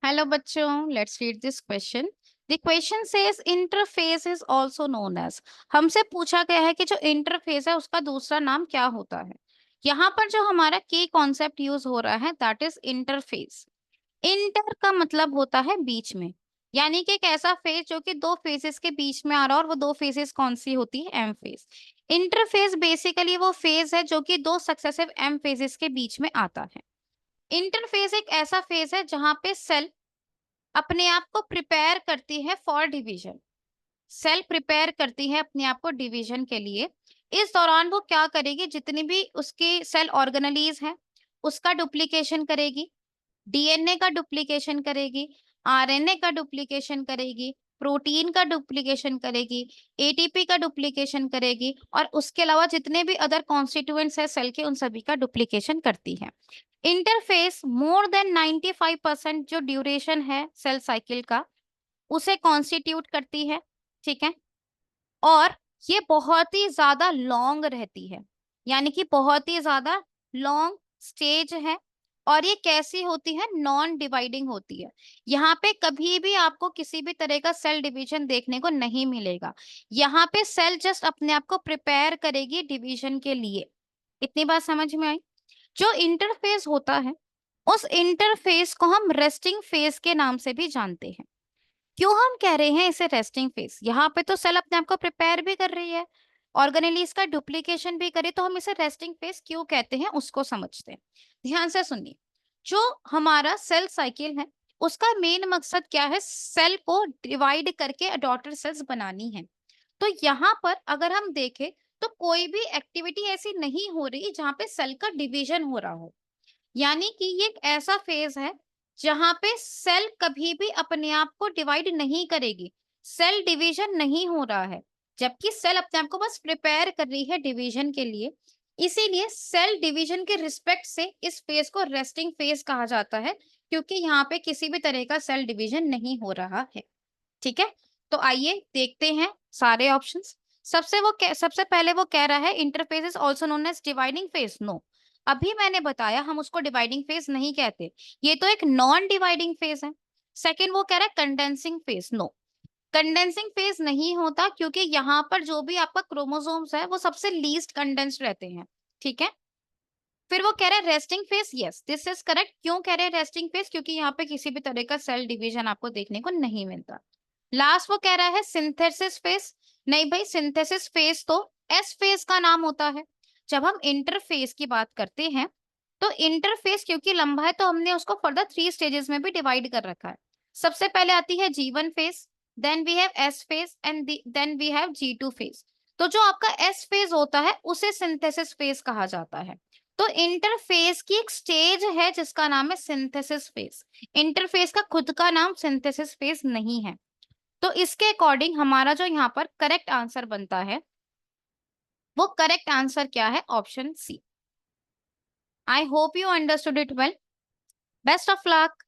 Hello बच्चों, let's read this question. The question says interface is also known as. हमसे पूछा गया है कि जो इंटरफेस है उसका दूसरा नाम क्या होता है। यहाँ पर जो हमारा की कॉन्सेप्ट यूज हो रहा है दैट इज इंटरफेस। इंटर का मतलब होता है बीच में, यानी कि एक ऐसा फेस जो कि दो फेसेस के बीच में आ रहा है, और वो दो फेसेस कौन सी होती है? M phase. इंटरफेस बेसिकली वो फेज है जो कि दो सक्सेसिव एम फेजेस के बीच में आता है। इंटरफेस एक ऐसा फेज है जहां पे सेल अपने आप को प्रिपेयर करती है फॉर डिवीजन। सेल प्रिपेयर करती है अपने आप को डिवीजन के लिए। इस दौरान वो क्या करेगी? जितनी भी उसकी सेल ऑर्गेनेलीज है उसका डुप्लीकेशन करेगी, डीएनए का डुप्लीकेशन करेगी, आरएनए का डुप्लीकेशन करेगी, प्रोटीन का डुप्लीकेशन करेगी, एटीपी का डुप्लीकेशन करेगी, और उसके अलावा जितने भी अदर कॉन्स्टिट्यूएंट्स है सेल के उन सभी का डुप्लीकेशन करती है। इंटरफेस मोर देन 95% जो ड्यूरेशन है सेल साइकिल का उसे कॉन्स्टिट्यूट करती है। ठीक है। और ये बहुत ही ज्यादा लॉन्ग रहती है, यानी कि बहुत ही ज्यादा लॉन्ग स्टेज है। और ये कैसी होती है? नॉन डिवाइडिंग होती है। यहाँ पे कभी भी आपको किसी भी तरह का सेल डिवीजन देखने को नहीं मिलेगा। यहाँ पे सेल जस्ट अपने आप को प्रिपेयर करेगी डिवीजन के लिए। इतनी बात समझ में आई? जो इंटरफेस होता है उस इंटरफेस को हम रेस्टिंग फेज के नाम से भी जानते हैं। क्यों हम कह रहे हैं इसे रेस्टिंग फेज? यहाँ पे तो सेल अपने आप को प्रिपेयर भी कर रही है, ऑर्गेनेलीज का डुप्लीकेशन भी करे, तो हम इसे रेस्टिंग फेज क्यों कहते हैं उसको समझते हैं। ध्यान से सुनिए। जो हमारा सेल साइकिल है उसका मेन मकसद क्या है? सेल को डिवाइड करके डॉटर सेल्स बनानी है। तो यहाँ पर अगर हम देखें तो कोई भी एक्टिविटी ऐसी नहीं हो रही जहाँ पे सेल का डिवीजन हो रहा हो, यानी कि ये एक ऐसा फेज है जहां पे सेल कभी भी अपने आप को डिवाइड नहीं करेगी। सेल डिवीजन नहीं हो रहा है, जबकि सेल अपने आप को बस प्रिपेयर कर रही है डिवीजन के लिए। इसीलिए सेल डिवीजन के रिस्पेक्ट से इस फेज को रेस्टिंग फेज कहा जाता है, क्योंकि यहाँ पे किसी भी तरह का सेल डिवीजन नहीं हो रहा है। ठीक है। तो आइए देखते हैं सारे ऑप्शंस। सबसे पहले वो कह रहा है interface is also known as dividing phase. No, अभी मैंने बताया हम उसको डिवाइडिंग फेज नहीं कहते, ये तो एक नॉन डिवाइडिंग फेज है। सेकंड वो कह रहा है condensing phase. No, condensing phase नहीं होता, क्योंकि यहाँ पर जो भी आपका क्रोमोसोम्स है वो सबसे लीस्ट कंडेंस्ड रहते हैं। ठीक है। फिर वो कह रहे हैं resting phase. Yes, this is correct. क्यों कह रहे हैं रेस्टिंग फेज? क्योंकि यहाँ पे किसी भी तरह का सेल डिवीजन आपको देखने को नहीं मिलता। लास्ट वो कह रहा है सिंथेसिस फेज। नहीं भाई, सिंथेसिस फेज तो एस फेज का नाम होता है। जब हम इंटरफेस की बात करते हैं तो इंटरफेस क्योंकि लंबा है तो हमने उसको फर्दर 3 स्टेजेस में भी डिवाइड कर रखा है। सबसे पहले आती है G1 phase, then we have S phase and then we have G2 phase. तो जो आपका एस फेज होता है उसे सिंथेसिस फेज कहा जाता है। तो इंटरफेस की एक स्टेज है जिसका नाम है सिंथेसिस फेज। इंटरफेस का खुद का नाम सिंथेसिस फेज नहीं है। तो इसके अकॉर्डिंग हमारा जो यहाँ पर करेक्ट आंसर बनता है वो करेक्ट आंसर क्या है? Option C. I hope you understood it well. Best of luck.